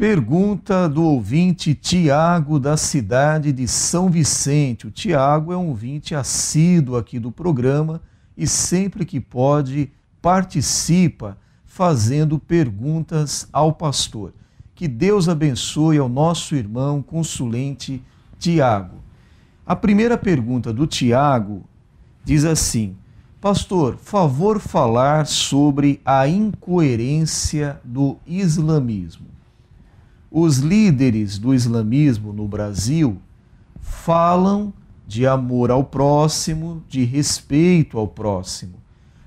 Pergunta do ouvinte Tiago, da cidade de São Vicente. O Tiago é um ouvinte assíduo aqui do programa e sempre que pode participa fazendo perguntas ao pastor. Que Deus abençoe ao nosso irmão consulente Tiago. A primeira pergunta do Tiago diz assim: pastor, favor falar sobre a incoerência do islamismo. Os líderes do islamismo no Brasil falam de amor ao próximo, de respeito ao próximo.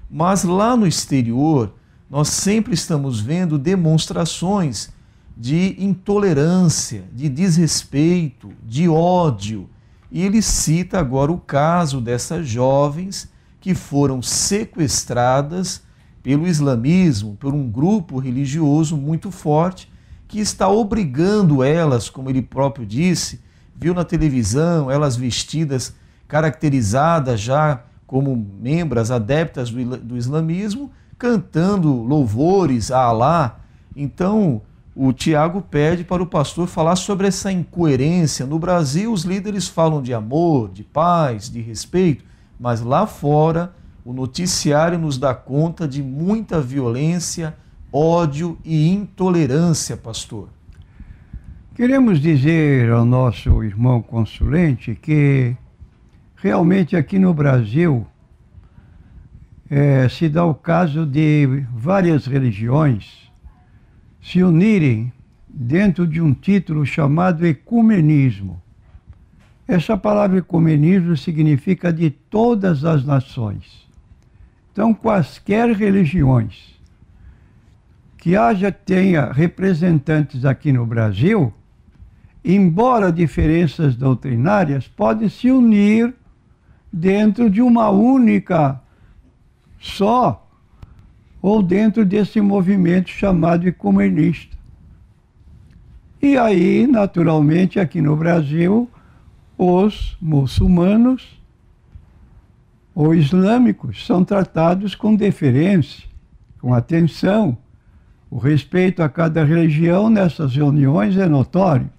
Mas lá no exterior, nós sempre estamos vendo demonstrações de intolerância, de desrespeito, de ódio. E ele cita agora o caso dessas jovens que foram sequestradas pelo islamismo, por um grupo religioso muito forte, que está obrigando elas, como ele próprio disse, viu na televisão, elas vestidas, caracterizadas já como membros adeptas do islamismo, cantando louvores a Alá. Então, o Tiago pede para o pastor falar sobre essa incoerência. No Brasil, os líderes falam de amor, de paz, de respeito, mas lá fora, o noticiário nos dá conta de muita violência, ódio e intolerância, pastor. Queremos dizer ao nosso irmão consulente que realmente aqui no Brasil se dá o caso de várias religiões se unirem dentro de um título chamado ecumenismo. Essa palavra ecumenismo significa de todas as nações. Então, quaisquer religiões que tenha representantes aqui no Brasil, embora diferenças doutrinárias, podem se unir dentro de uma única só, ou dentro desse movimento chamado ecumenista. E aí, naturalmente, aqui no Brasil, os muçulmanos ou islâmicos são tratados com deferência, com atenção. O respeito a cada religião nessas reuniões é notório.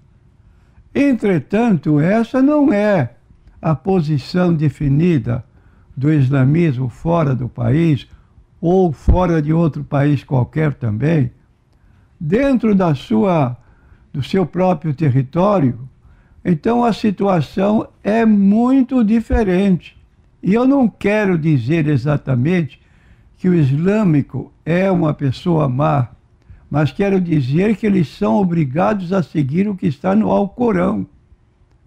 Entretanto, essa não é a posição definida do islamismo fora do país ou fora de outro país qualquer também. Dentro do seu próprio território, então a situação é muito diferente. E eu não quero dizer exatamente que o islâmico é uma pessoa má, mas quero dizer que eles são obrigados a seguir o que está no Alcorão.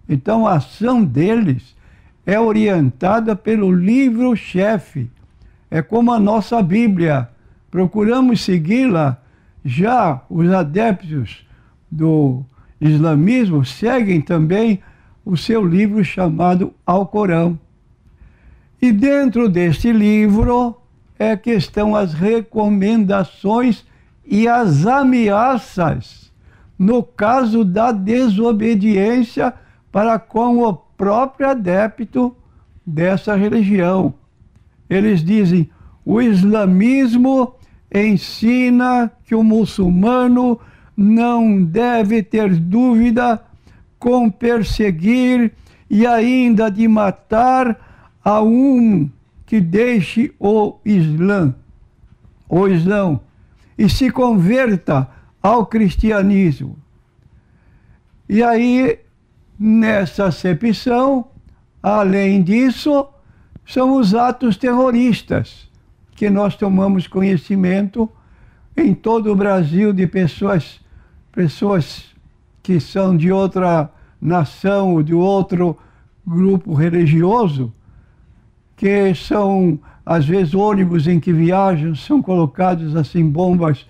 Então a ação deles é orientada pelo livro-chefe. É como a nossa Bíblia. Procuramos segui-la. Já os adeptos do islamismo seguem também o seu livro chamado Alcorão. E dentro deste livro é que estão as recomendações e as ameaças no caso da desobediência para com o próprio adepto dessa religião. Eles dizem: o islamismo ensina que o muçulmano não deve ter dúvida com perseguir e ainda de matar a um que deixe o Islã, e se converta ao cristianismo. E aí, nessa acepção, além disso, são os atos terroristas, que nós tomamos conhecimento em todo o Brasil de pessoas que são de outra nação, de outro grupo religioso, que são, às vezes, ônibus em que viajam, são colocados assim bombas,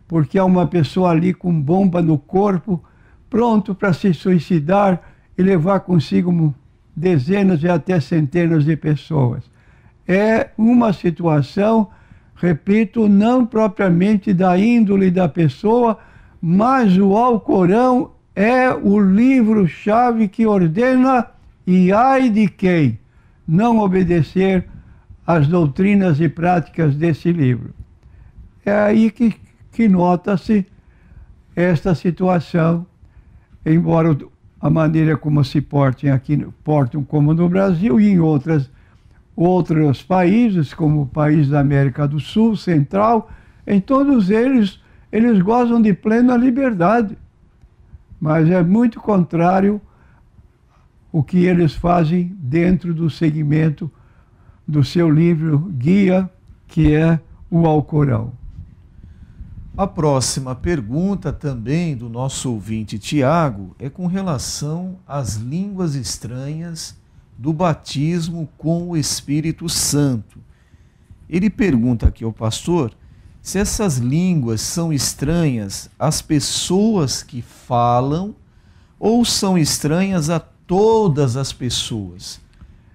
porque há uma pessoa ali com bomba no corpo, pronto para se suicidar e levar consigo dezenas e até centenas de pessoas. É uma situação, repito, não propriamente da índole da pessoa, mas o Alcorão é o livro-chave que ordena, e ai de quem não obedecer às doutrinas e práticas desse livro. É aí que nota-se esta situação, embora a maneira como se portam como no Brasil e em outros países, como o país da América do Sul, Central, em todos eles gozam de plena liberdade. Mas é muito contrário o que eles fazem dentro do segmento do seu livro guia, que é o Alcorão. A próxima pergunta também do nosso ouvinte Tiago é com relação às línguas estranhas do batismo com o Espírito Santo. Ele pergunta aqui ao pastor se essas línguas são estranhas às pessoas que falam ou são estranhas a todas as pessoas.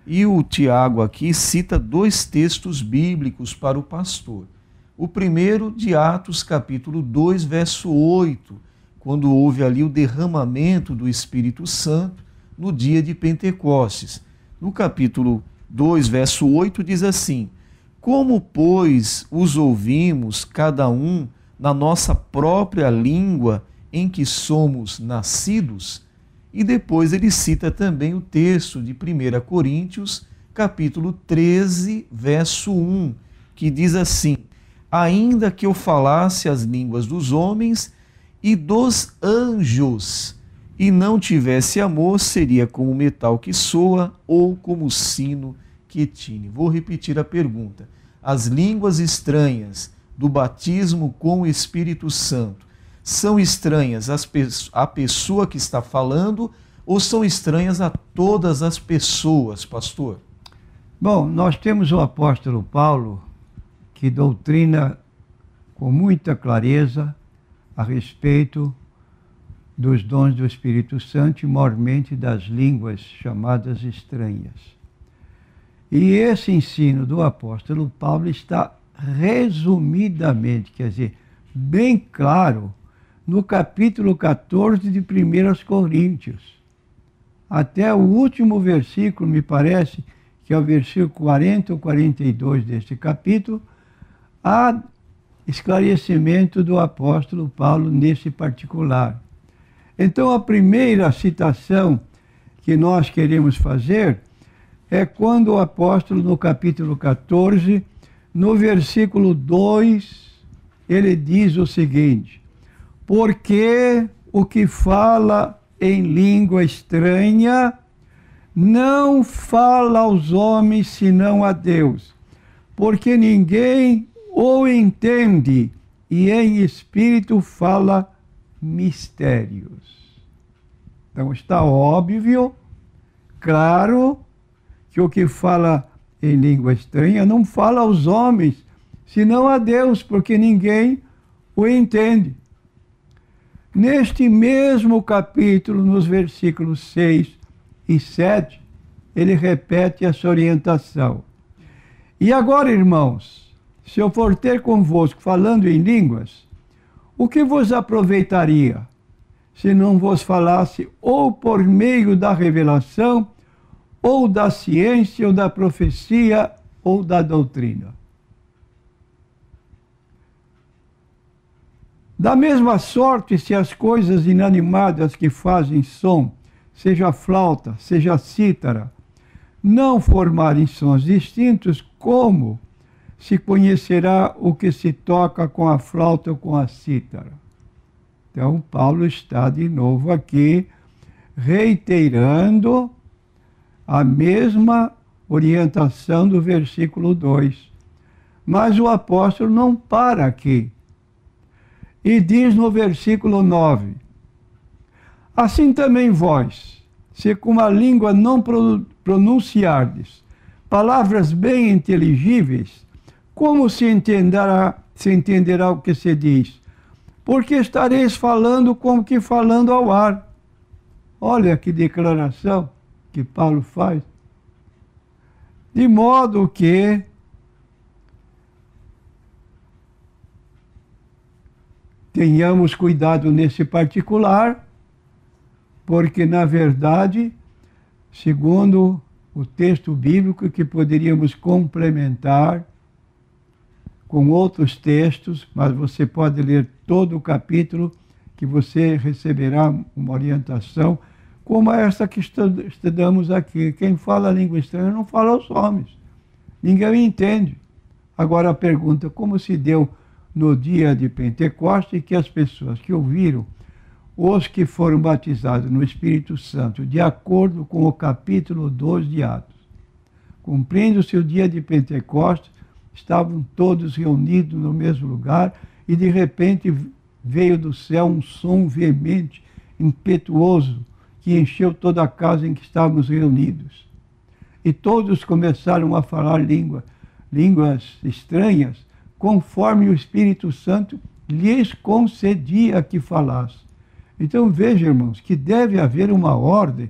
E o Tiago aqui cita 2 textos bíblicos para o pastor. O primeiro de Atos capítulo 2, verso 8, quando houve ali o derramamento do Espírito Santo no dia de Pentecostes. No capítulo 2, verso 8, diz assim: como, pois, os ouvimos, cada um, na nossa própria língua em que somos nascidos? E depois ele cita também o texto de 1 Coríntios, capítulo 13, verso 1, que diz assim: ainda que eu falasse as línguas dos homens e dos anjos, e não tivesse amor, seria como metal que soa ou como sino que tine. Vou repetir a pergunta. As línguas estranhas do batismo com o Espírito Santo são estranhas à pessoa que está falando ou são estranhas a todas as pessoas, pastor? Bom, nós temos o apóstolo Paulo, que doutrina com muita clareza a respeito dos dons do Espírito Santo e, maiormente, das línguas chamadas estranhas. E esse ensino do apóstolo Paulo está resumidamente, quer dizer, bem claro, no capítulo 14 de 1 Coríntios. Até o último versículo, me parece, que é o versículo 40 ou 42 deste capítulo, há esclarecimento do apóstolo Paulo nesse particular. Então, a primeira citação que nós queremos fazer é quando o apóstolo, no capítulo 14, no versículo 2, ele diz o seguinte: porque o que fala em língua estranha não fala aos homens senão a Deus, porque ninguém o entende, e em espírito fala mistérios. Então está óbvio, claro, que o que fala em língua estranha não fala aos homens, senão a Deus, porque ninguém o entende. Neste mesmo capítulo, nos versículos 6 e 7, ele repete essa orientação. E agora, irmãos, se eu for ter convosco falando em línguas, o que vos aproveitaria, se não vos falasse ou por meio da revelação, ou da ciência, ou da profecia, ou da doutrina? Da mesma sorte, se as coisas inanimadas que fazem som, seja flauta, seja cítara, não formarem sons distintos, como se conhecerá o que se toca com a flauta ou com a cítara? Então, Paulo está de novo aqui reiterando a mesma orientação do versículo 2. Mas o apóstolo não para aqui. E diz no versículo 9: assim também vós, se com a língua não pronunciardes palavras bem inteligíveis, como se entenderá o que se diz? Porque estareis falando como que falando ao ar. Olha que declaração que Paulo faz. De modo que tenhamos cuidado nesse particular, porque, na verdade, segundo o texto bíblico, que poderíamos complementar com outros textos, mas você pode ler todo o capítulo que você receberá uma orientação como essa que estudamos aqui. Quem fala a língua estranha não fala aos homens. Ninguém entende. Agora a pergunta, como se deu no dia de Pentecostes, que as pessoas que ouviram, os que foram batizados no Espírito Santo, de acordo com o capítulo 2 de Atos, cumprindo-se o dia de Pentecostes, estavam todos reunidos no mesmo lugar e de repente veio do céu um som veemente, impetuoso, que encheu toda a casa em que estávamos reunidos. E todos começaram a falar línguas estranhas, conforme o Espírito Santo lhes concedia que falasse. Então veja, irmãos, que deve haver uma ordem,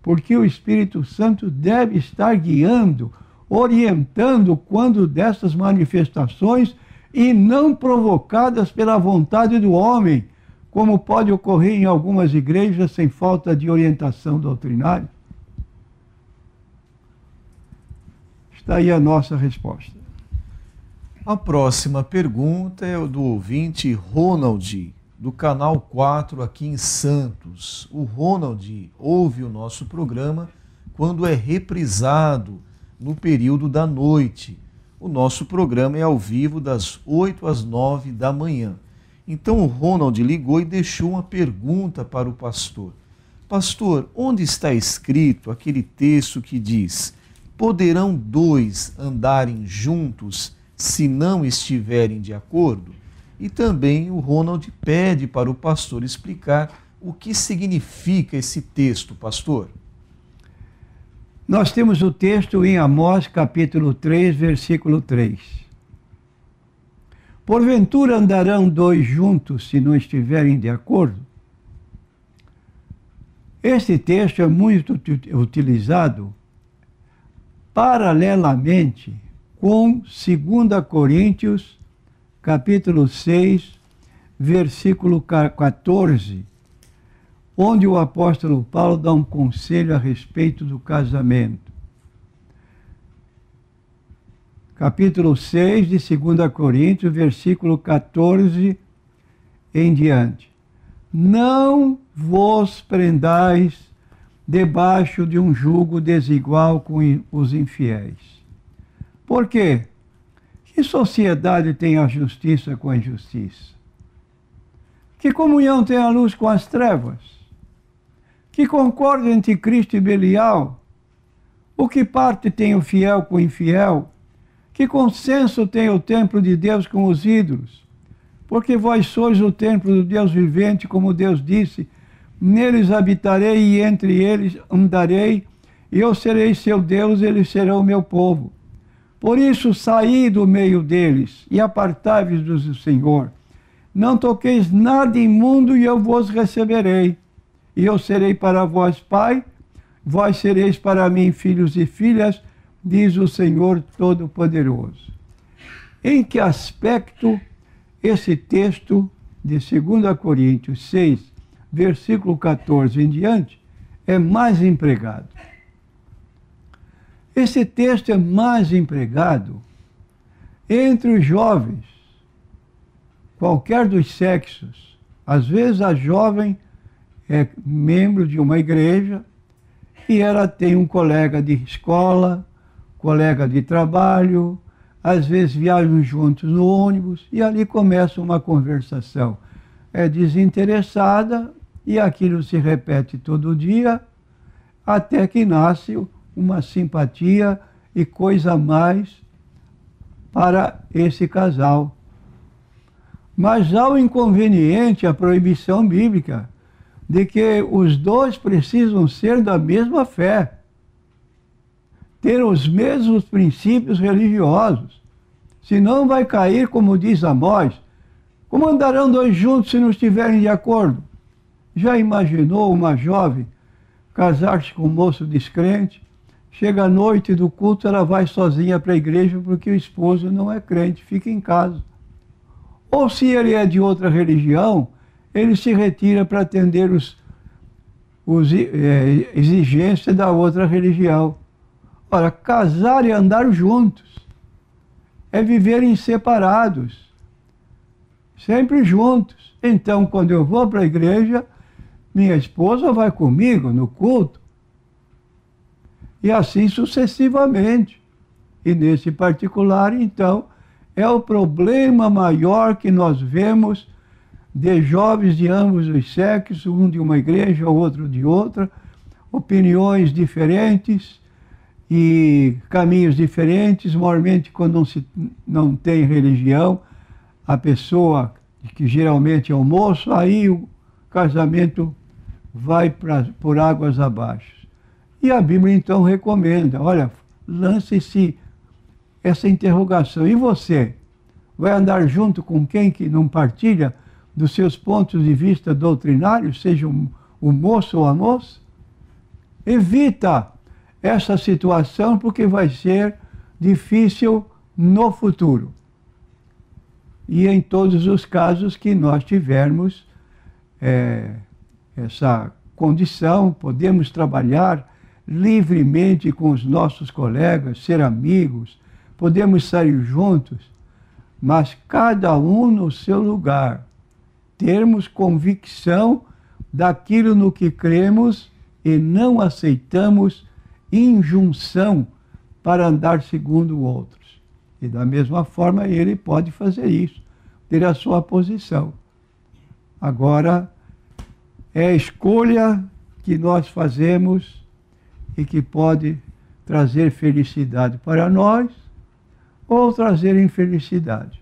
porque o Espírito Santo deve estar guiando, orientando quando dessas manifestações e não provocadas pela vontade do homem, como pode ocorrer em algumas igrejas sem falta de orientação doutrinária. Está aí a nossa resposta. A próxima pergunta é do ouvinte Ronald, do canal 4 aqui em Santos. O Ronald ouve o nosso programa quando é reprisado no período da noite. O nosso programa é ao vivo das 8 às 9 da manhã. Então o Ronald ligou e deixou uma pergunta para o pastor. Pastor, onde está escrito aquele texto que diz: poderão dois andarem juntos se não estiverem de acordo? E também o Ronald pede para o pastor explicar o que significa esse texto, pastor. Nós temos o texto em Amós, capítulo 3, versículo 3. Porventura andarão dois juntos se não estiverem de acordo? Este texto é muito utilizado paralelamente com 2 Coríntios, capítulo 6, versículo 14, onde o apóstolo Paulo dá um conselho a respeito do casamento. Capítulo 6 de 2 Coríntios, versículo 14 em diante. Não vos prendais debaixo de um jugo desigual com os infiéis. Por quê? Que sociedade tem a justiça com a injustiça? Que comunhão tem a luz com as trevas? Que concórdia entre Cristo e Belial? O que parte tem o fiel com o infiel? Que consenso tem o templo de Deus com os ídolos? Porque vós sois o templo do Deus vivente, como Deus disse: neles habitarei e entre eles andarei, e eu serei seu Deus, eles serão o meu povo. Por isso saí do meio deles e apartai-vos do Senhor. Não toqueis nada imundo e eu vos receberei. E eu serei para vós pai, vós sereis para mim filhos e filhas, diz o Senhor Todo-Poderoso. Em que aspecto esse texto de 2 Coríntios 6, versículo 14 em diante, é mais empregado? Esse texto é mais empregado entre os jovens, qualquer dos sexos. Às vezes a jovem é membro de uma igreja e ela tem um colega de escola, colega de trabalho, às vezes viajam juntos no ônibus e ali começa uma conversação. É desinteressada e aquilo se repete todo dia até que nasce uma simpatia e coisa a mais para esse casal. Mas há o inconveniente, a proibição bíblica, de que os dois precisam ser da mesma fé, ter os mesmos princípios religiosos. Senão vai cair, como diz Amós: como andarão dois juntos se não estiverem de acordo? Já imaginou uma jovem casar-se com um moço descrente? Chega à noite do culto, ela vai sozinha para a igreja porque o esposo não é crente, fica em casa. Ou se ele é de outra religião, ele se retira para atender exigências da outra religião. Ora, casar e andar juntos é viverem separados. sempre juntos. Então, quando eu vou para a igreja, minha esposa vai comigo no culto. E assim sucessivamente. E nesse particular, então, é o problema maior que nós vemos de jovens de ambos os sexos, um de uma igreja, o outro de outra, opiniões diferentes e caminhos diferentes. Normalmente, quando não tem religião, a pessoa, que geralmente é o moço, aí o casamento vai por águas abaixo. E a Bíblia, então, recomenda, olha, lance-se essa interrogação. E você? Vai andar junto com quem que não partilha dos seus pontos de vista doutrinários, seja o moço ou a moça? Evita essa situação, porque vai ser difícil no futuro. E em todos os casos que nós tivermos essa condição, podemos trabalhar livremente com os nossos colegas, ser amigos, podemos sair juntos, mas cada um no seu lugar. Termos convicção daquilo no que cremos e não aceitamos injunção para andar segundo outros. E da mesma forma ele pode fazer isso, ter a sua posição. Agora, é a escolha que nós fazemos e que pode trazer felicidade para nós ou trazer infelicidade.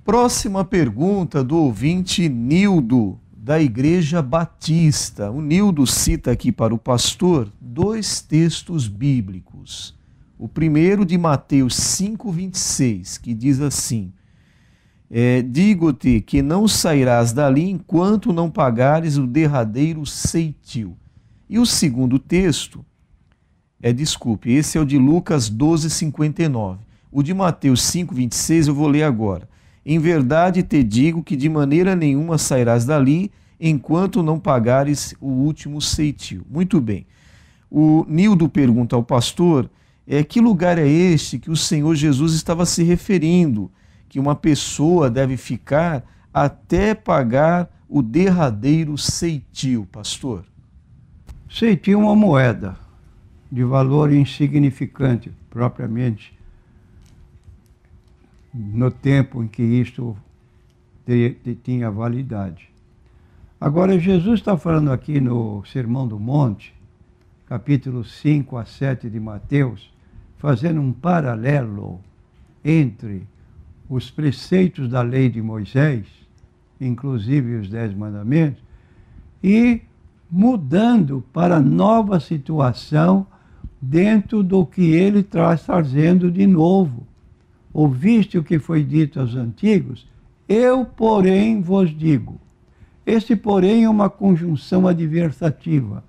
Próxima pergunta do ouvinte Nildo, da Igreja Batista. O Nildo cita aqui para o pastor 2 textos bíblicos. O primeiro de Mateus 5,26, que diz assim: digo-te que não sairás dali enquanto não pagares o derradeiro ceitil. E o segundo texto esse é o de Lucas 12,59. O de Mateus 5,26 eu vou ler agora. Em verdade te digo que de maneira nenhuma sairás dali enquanto não pagares o último ceitil. Muito bem. O Nildo pergunta ao pastor que lugar é este que o Senhor Jesus estava se referindo, que uma pessoa deve ficar até pagar o derradeiro ceitil, pastor? Ceitil é uma moeda de valor insignificante, propriamente, no tempo em que isto tinha validade. Agora, Jesus está falando aqui no Sermão do Monte, capítulo 5 a 7 de Mateus, fazendo um paralelo entre os preceitos da lei de Moisés, inclusive os 10 mandamentos, e mudando para nova situação dentro do que ele está trazendo de novo. Ouviste o que foi dito aos antigos? Eu, porém, vos digo. Esse, porém, é uma conjunção adversativa,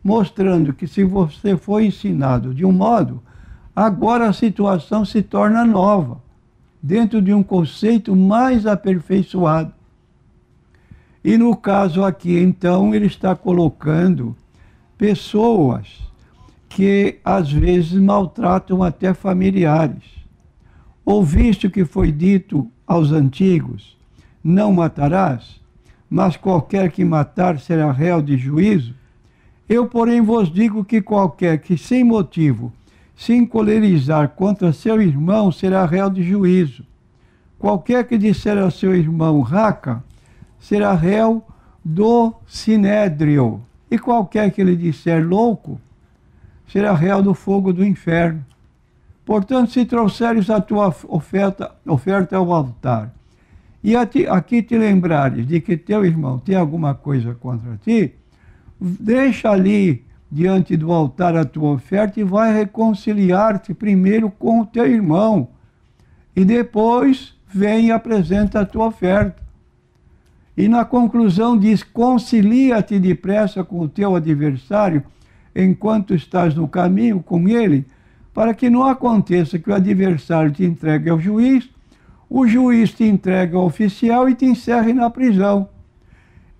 mostrando que se você foi ensinado de um modo, agora a situação se torna nova, dentro de um conceito mais aperfeiçoado. E no caso aqui, então, ele está colocando pessoas que às vezes maltratam até familiares. Ouviste o que foi dito aos antigos? Não matarás, mas qualquer que matar será réu de juízo? Eu, porém, vos digo que qualquer que sem motivo se encolerizar contra seu irmão será réu de juízo. Qualquer que disser a seu irmão raca será réu do sinédrio. E qualquer que lhe disser louco será réu do fogo do inferno. Portanto, se trouxeres a tua oferta ao altar, e aqui te lembrares de que teu irmão tem alguma coisa contra ti, deixa ali diante do altar a tua oferta e vai reconciliar-te primeiro com o teu irmão. E depois vem e apresenta a tua oferta. E na conclusão diz: concilia-te depressa com o teu adversário enquanto estás no caminho com ele, para que não aconteça que o adversário te entregue ao juiz, o juiz te entregue ao oficial e te encerre na prisão.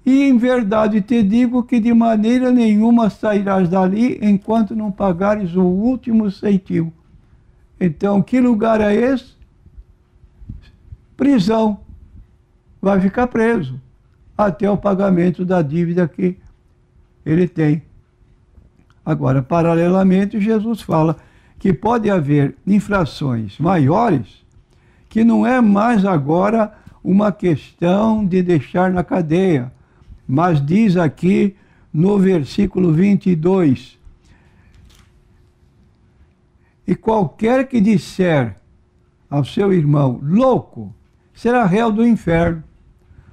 E em verdade te digo que de maneira nenhuma sairás dali enquanto não pagares o último ceitil. Então, que lugar é esse? Prisão. Vai ficar preso até o pagamento da dívida que ele tem. Agora, paralelamente, Jesus fala que pode haver infrações maiores, que não é mais agora uma questão de deixar na cadeia, mas diz aqui no versículo 22, e qualquer que disser ao seu irmão, louco, será réu do inferno.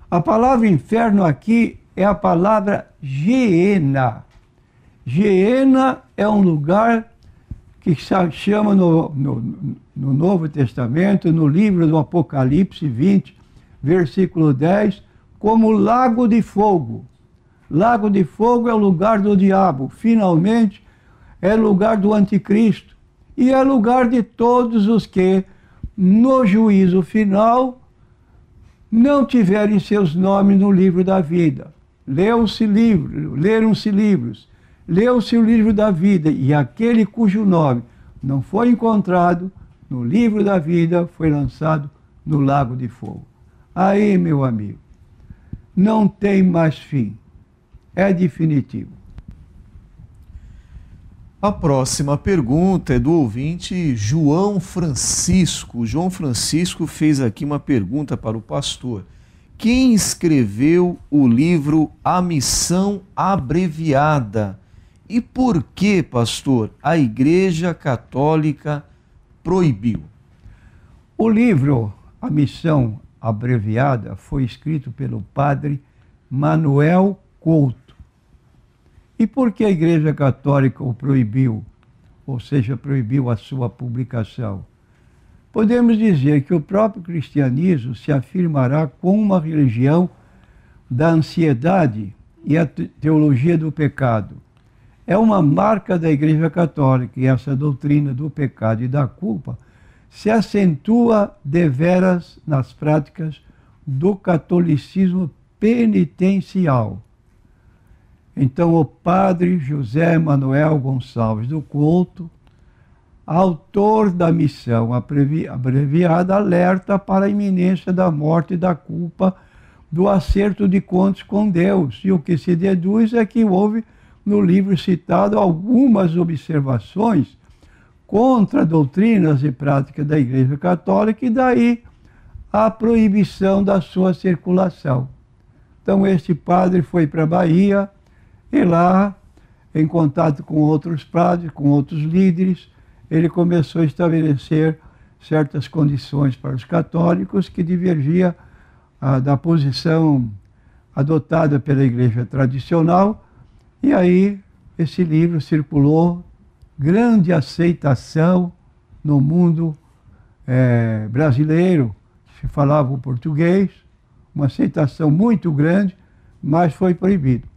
A palavra inferno aqui é a palavra Geena. Geena é um lugar que se chama no Novo Testamento, no livro do Apocalipse 20, versículo 10, como lago de fogo. Lago de fogo é o lugar do diabo, finalmente é lugar do anticristo e é lugar de todos os que, no juízo final, não tiverem seus nomes no livro da vida. Leram-se livros, leu-se o livro da vida, e aquele cujo nome não foi encontrado no livro da vida foi lançado no lago de fogo. Aí, meu amigo, não tem mais fim. É definitivo. A próxima pergunta é do ouvinte João Francisco. O João Francisco fez aqui uma pergunta para o pastor. Quem escreveu o livro A Missão Abreviada? E por que, pastor, a Igreja Católica proibiu? O livro A Missão Abreviada foi escrito pelo padre Manuel Couto. E por que a Igreja Católica o proibiu? Ou seja, proibiu a sua publicação? Podemos dizer que o próprio cristianismo se afirmará como uma religião da ansiedade e a teologia do pecado. É uma marca da Igreja Católica, e essa doutrina do pecado e da culpa se acentua deveras nas práticas do catolicismo penitencial. Então, o padre José Manuel Gonçalves do Couto, autor da Missão Abreviada, alerta para a iminência da morte e da culpa do acerto de contas com Deus. E o que se deduz é que houve no livro citado algumas observações contra doutrinas e práticas da Igreja Católica, e daí a proibição da sua circulação. Então, este padre foi para a Bahia, e lá, em contato com outros padres, com outros líderes, ele começou a estabelecer certas condições para os católicos que divergia da posição adotada pela Igreja tradicional. E aí, esse livro circulou, grande aceitação no mundo brasileiro, se falava o português, uma aceitação muito grande, mas foi proibido.